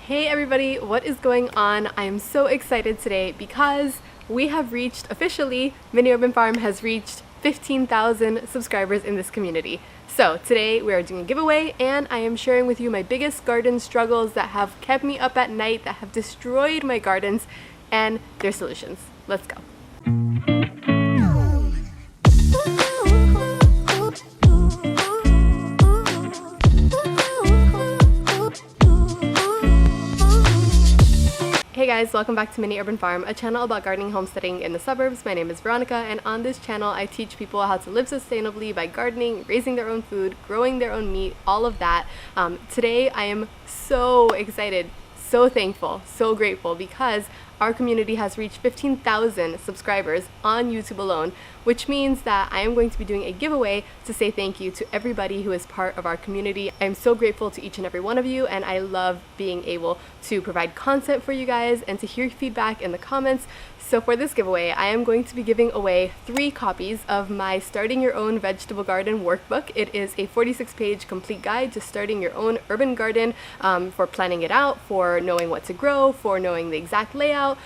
Hey everybody, what is going on? I am so excited today because we have reached, officially, Mini Urban Farm has reached 15,000 subscribers in this community. So today we are doing a giveaway and I am sharing with you my biggest garden struggles that have kept me up at night, that have destroyed my gardens, and their solutions. Let's go. Hey guys, welcome back to Mini Urban Farm, a channel about gardening, homesteading in the suburbs. My name is Veronica, and on this channel I teach people how to live sustainably by gardening, raising their own food, growing their own meat, all of that. Today I am so excited, so thankful, so grateful because our community has reached 15,000 subscribers on YouTube alone, which means that I am going to be doing a giveaway to say thank you to everybody who is part of our community. I'm so grateful to each and every one of you, and I love being able to provide content for you guys and to hear feedback in the comments. So for this giveaway, I am going to be giving away 3 copies of my Starting Your Own Vegetable Garden workbook. It is a 46-page complete guide to starting your own urban garden, for planning it out, for knowing what to grow, for knowing the exact layout,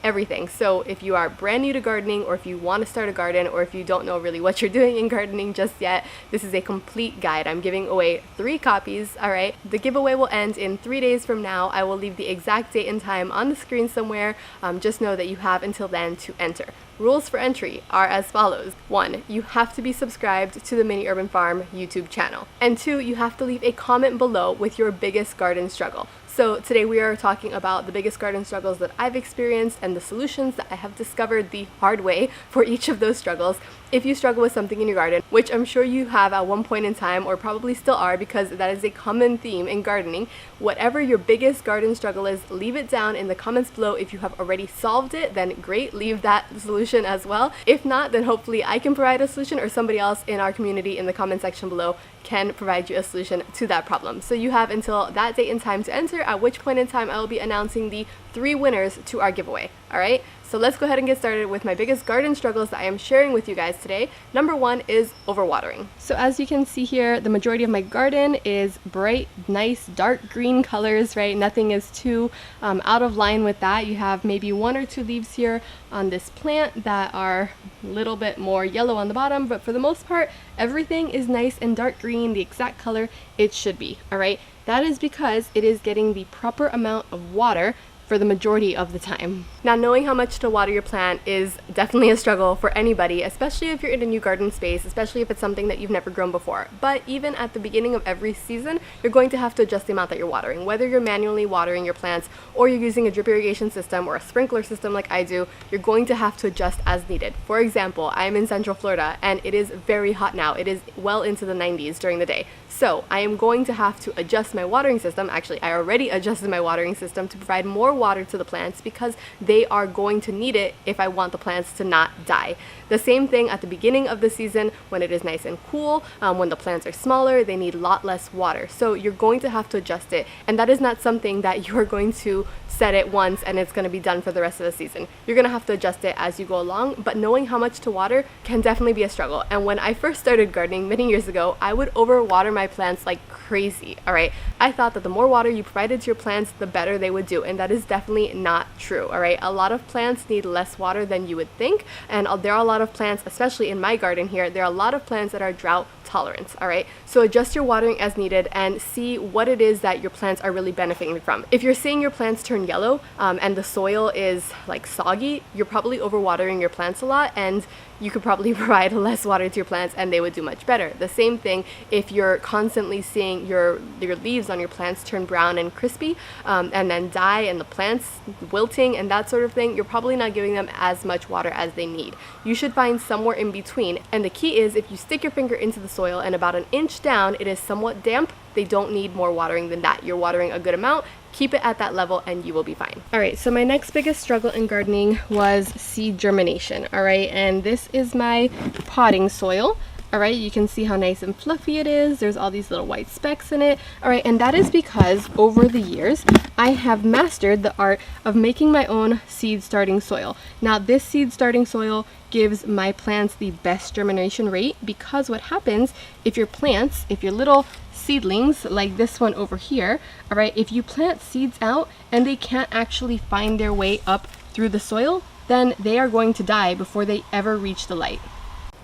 everything. So if you are brand new to gardening, or if you want to start a garden, or if you don't know really what you're doing in gardening just yet, this is a complete guide. I'm giving away 3 copies, alright? The giveaway will end in 3 days from now. I will leave the exact date and time on the screen somewhere. Just know that you have until then to enter. Rules for entry are as follows. 1. You have to be subscribed to the Mini Urban Farm YouTube channel. And 2. You have to leave a comment below with your biggest garden struggle. So today we are talking about the biggest garden struggles that I've experienced and the solutions that I have discovered the hard way for each of those struggles. If you struggle with something in your garden, which I'm sure you have at one point in time, or probably still are, because that is a common theme in gardening, whatever your biggest garden struggle is, leave it down in the comments below. If you have already solved it, then great, leave that solution as well. If not, then hopefully I can provide a solution, or somebody else in our community in the comment section below can provide you a solution to that problem. So you have until that date and time to enter, at which point in time I will be announcing the 3 winners to our giveaway. Alright, so let's go ahead and get started with my biggest garden struggles that I am sharing with you guys today. Number 1 is overwatering. So as you can see here, the majority of my garden is bright, nice, dark green colors, right? Nothing is too out of line with that. You have maybe 1 or 2 leaves here on this plant that are a little bit more yellow on the bottom, but for the most part, everything is nice and dark green, the exact color it should be, alright? That is because it is getting the proper amount of water for the majority of the time. Now, knowing how much to water your plant is definitely a struggle for anybody, especially if you're in a new garden space, especially if it's something that you've never grown before. But even at the beginning of every season, you're going to have to adjust the amount that you're watering. Whether you're manually watering your plants or you're using a drip irrigation system or a sprinkler system like I do, you're going to have to adjust as needed. For example, I'm in Central Florida and it is very hot now. It is well into the 90s during the day. So I am going to have to adjust my watering system. Actually, I already adjusted my watering system to provide more water to the plants because they are going to need it if I want the plants to not die. The same thing at the beginning of the season when it is nice and cool. When the plants are smaller, they need a lot less water. So you're going to have to adjust it, and that is not something that you are going to set it once and it's going to be done for the rest of the season. You're going to have to adjust it as you go along, but knowing how much to water can definitely be a struggle. And when I first started gardening many years ago, I would overwater my plants like crazy, alright? I thought that the more water you provided to your plants, the better they would do, and that is definitely not true, alright? A lot of plants need less water than you would think, and there are a lot of plants, especially in my garden here, there are a lot of plants that are drought tolerant, alright? So adjust your watering as needed and see what it is that your plants are really benefiting from. If you're seeing your plants turn yellow and the soil is like soggy, you're probably overwatering your plants a lot, and you could probably provide less water to your plants and they would do much better. The same thing if you're constantly seeing your leaves on your plants turn brown and crispy and then die, and the plants wilting and that sort of thing, you're probably not giving them as much water as they need. You should find somewhere in between, and the key is if you stick your finger into the soil and about an inch down it is somewhat damp, they don't need more watering than that. You're watering a good amount. Keep it at that level and you will be fine. Alright, so my next biggest struggle in gardening was seed germination, alright? And this is my potting soil. All right, you can see how nice and fluffy it is. There's all these little white specks in it. All right, and that is because over the years, I have mastered the art of making my own seed starting soil. Now, this seed starting soil gives my plants the best germination rate, because what happens if your plants, if your little seedlings like this one over here, all right, if you plant seeds out and they can't actually find their way up through the soil, then they are going to die before they ever reach the light.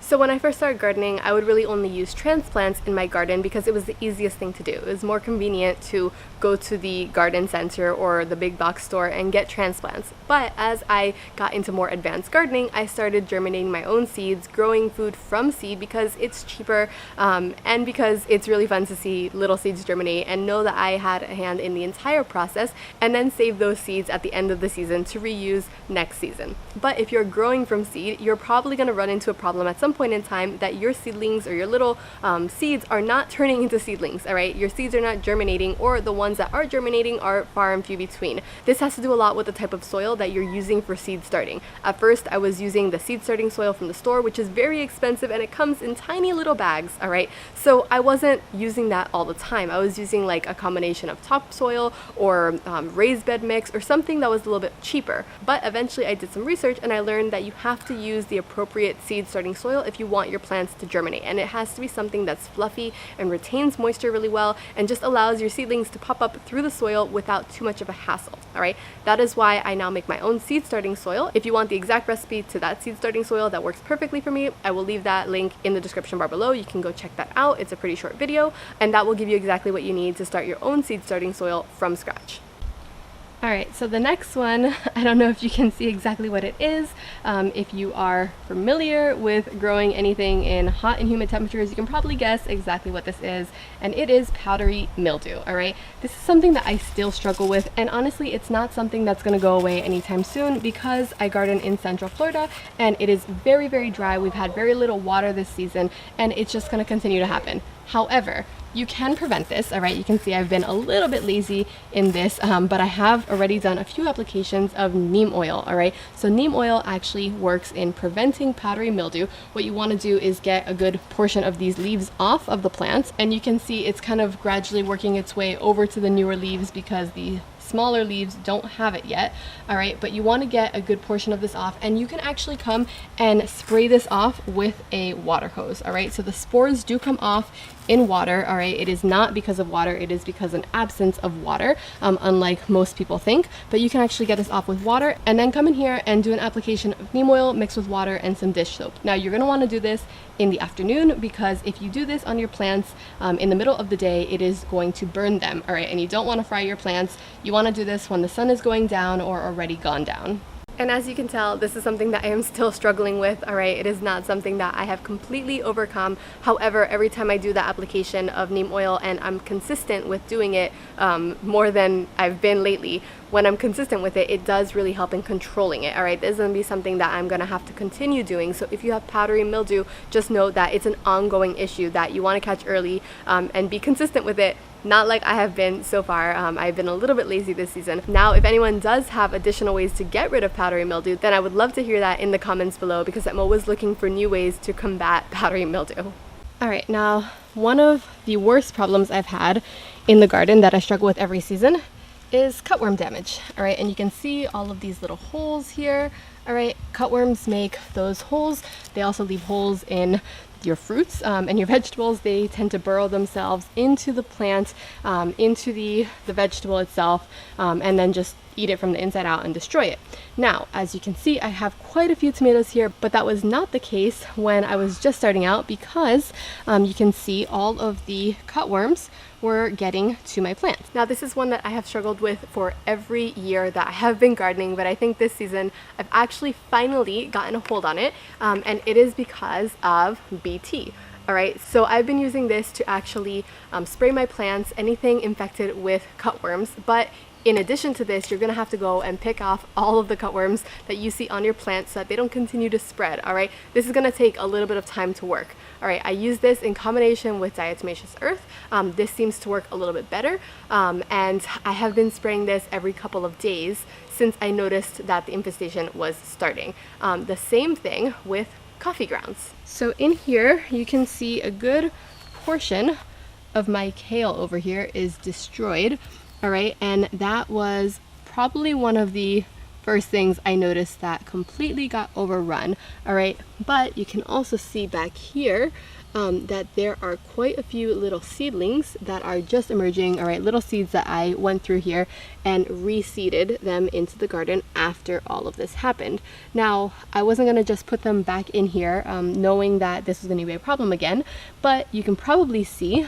So when I first started gardening, I would really only use transplants in my garden because it was the easiest thing to do. It was more convenient to go to the garden center or the big box store and get transplants. But as I got into more advanced gardening, I started germinating my own seeds, growing food from seed because it's cheaper, and because it's really fun to see little seeds germinate and know that I had a hand in the entire process, and then save those seeds at the end of the season to reuse next season. But if you're growing from seed, you're probably going to run into a problem at some point in time that your seedlings or your little seeds are not turning into seedlings. All right, your seeds are not germinating, or the ones that are germinating are far and few between. This has to do a lot with the type of soil that you're using for seed starting. At first, I was using the seed starting soil from the store, which is very expensive, and it comes in tiny little bags. All right, so I wasn't using that all the time. I was using like a combination of topsoil or raised bed mix or something that was a little bit cheaper. But eventually, I did some research and I learned that you have to use the appropriate seed starting soil if you want your plants to germinate, and it has to be something that's fluffy and retains moisture really well and just allows your seedlings to pop up through the soil without too much of a hassle. All right, that is why I now make my own seed starting soil. If you want the exact recipe to that seed starting soil that works perfectly for me, I will leave that link in the description bar below. You can go check that out. It's a pretty short video, and that will give you exactly what you need to start your own seed starting soil from scratch. All right, so the next one, I don't know if you can see exactly what it is. If you are familiar with growing anything in hot and humid temperatures, you can probably guess exactly what this is, and it is powdery mildew. All right, this is something that I still struggle with, and honestly, it's not something that's gonna go away anytime soon because I garden in Central Florida and it is very, very dry. We've had very little water this season, and it's just gonna continue to happen. However, you can prevent this. All right, you can see I've been a little bit lazy in this, but I have already done a few applications of neem oil. All right, so neem oil actually works in preventing powdery mildew. What you want to do is get a good portion of these leaves off of the plants, and you can see it's kind of gradually working its way over to the newer leaves because the smaller leaves don't have it yet. All right, but you want to get a good portion of this off, and you can actually come and spray this off with a water hose. All right, so the spores do come off in water. All right, it is not because of water, it is because of an absence of water, unlike most people think. But you can actually get this off with water and then come in here and do an application of neem oil mixed with water and some dish soap. Now you're going to want to do this in the afternoon, because if you do this on your plants in the middle of the day, it is going to burn them. All right, and you don't want to fry your plants. You want to do this when the sun is going down or already gone down. And as you can tell, this is something that I am still struggling with. All right, it is not something that I have completely overcome. However, every time I do the application of neem oil, and I'm consistent with doing it more than I've been lately, when I'm consistent with it, it does really help in controlling it. All right, this is gonna be something that I'm gonna have to continue doing. So if you have powdery mildew, just know that it's an ongoing issue that you wanna catch early, and be consistent with it. Not like I have been so far. I've been a little bit lazy this season. Now, if anyone does have additional ways to get rid of powdery mildew, then I would love to hear that in the comments below, because I'm always looking for new ways to combat powdery mildew. All right, now one of the worst problems I've had in the garden that I struggle with every season is cutworm damage. All right, and you can see all of these little holes here. All right, cutworms make those holes. They also leave holes in your fruits and your vegetables. They tend to burrow themselves into the plant, into the vegetable itself, and then just eat it from the inside out and destroy it. Now, as you can see, I have quite a few tomatoes here, but that was not the case when I was just starting out, because you can see all of the cutworms were getting to my plants. Now, this is one that I have struggled with for every year that I have been gardening, but I think this season I've actually finally gotten a hold on it, and it is because of BT. All right, so I've been using this to actually spray my plants, anything infected with cutworms, but in addition to this, you're gonna have to go and pick off all of the cutworms that you see on your plants so that they don't continue to spread. All right, this is gonna take a little bit of time to work. All right, I use this in combination with diatomaceous earth. This seems to work a little bit better, and I have been spraying this every couple of days since I noticed that the infestation was starting. The same thing with coffee grounds. So in here, you can see a good portion of my kale over here is destroyed, all right? And that was probably one of the first things I noticed that completely got overrun, all right? But you can also see back here that there are quite a few little seedlings that are just emerging, all right? Little seeds that I went through here and reseeded them into the garden after all of this happened. Now, I wasn't gonna just put them back in here knowing that this was gonna be a problem again, but you can probably see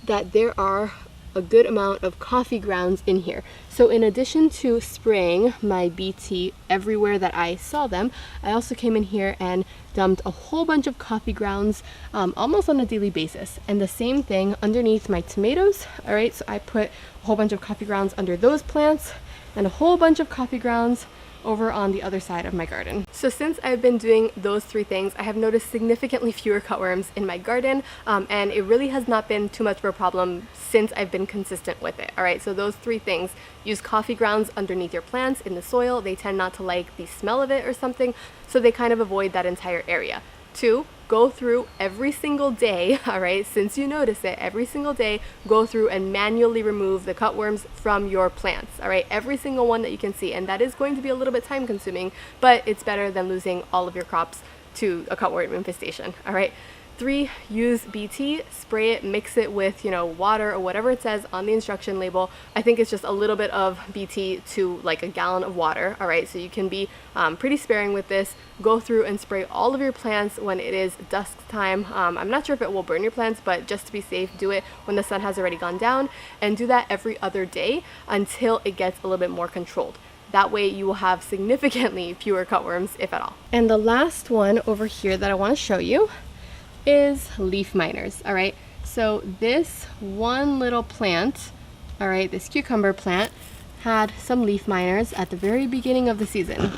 that there are a good amount of coffee grounds in here. So in addition to spraying my BT everywhere that I saw them, I also came in here and dumped a whole bunch of coffee grounds almost on a daily basis. And the same thing underneath my tomatoes, all right? So I put a whole bunch of coffee grounds under those plants and a whole bunch of coffee grounds over on the other side of my garden. So since I've been doing those three things, I have noticed significantly fewer cutworms in my garden, and it really has not been too much of a problem since I've been consistent with it. All right, so those three things: use coffee grounds underneath your plants in the soil. They tend not to like the smell of it or something, so they kind of avoid that entire area. 2, go through every single day, all right, since you notice it, every single day, go through and manually remove the cutworms from your plants, all right, every single one that you can see. And that is going to be a little bit time consuming, but it's better than losing all of your crops to a cutworm infestation, all right. 3, use BT, spray it, mix it with, you know, water or whatever it says on the instruction label. I think it's just a little bit of BT to like a gallon of water, all right? So you can be pretty sparing with this. Go through and spray all of your plants when it is dusk time. I'm not sure if it will burn your plants, but just to be safe, do it when the sun has already gone down, and do that every other day until it gets a little bit more controlled. That way you will have significantly fewer cutworms, if at all. And the last one over here that I want to show you is leaf miners, all right? So this one little plant, all right, this cucumber plant, had some leaf miners at the very beginning of the season,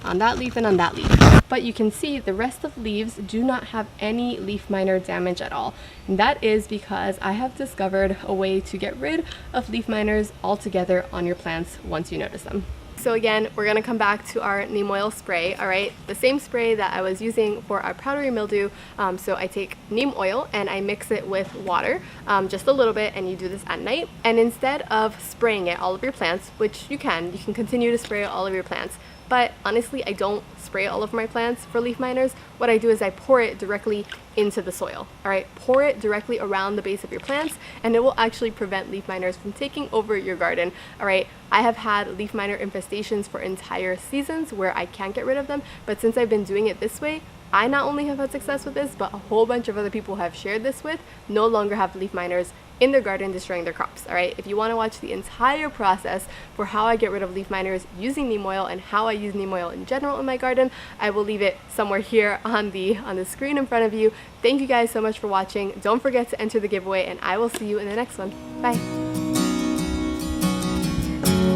on that leaf and on that leaf. But you can see the rest of the leaves do not have any leaf miner damage at all. And that is because I have discovered a way to get rid of leaf miners altogether on your plants once you notice them. So again, we're gonna come back to our neem oil spray, all right? The same spray that I was using for our powdery mildew. So I take neem oil and I mix it with water, just a little bit, and you do this at night. And instead of spraying it all of your plants, which you can continue to spray all of your plants, but honestly, I don't spray all of my plants for leaf miners. What I do is I pour it directly into the soil, all right? Pour it directly around the base of your plants, and it will actually prevent leaf miners from taking over your garden, all right? I have had leaf miner infestations for entire seasons where I can't get rid of them, but since I've been doing it this way, I not only have had success with this, but a whole bunch of other people have shared this with, no longer have leaf miners in their garden destroying their crops, all right? If you want to watch the entire process for how I get rid of leaf miners using neem oil and how I use neem oil in general in my garden, I will leave it somewhere here on the screen in front of you. Thank you guys so much for watching. Don't forget to enter the giveaway, and I will see you in the next one. Bye.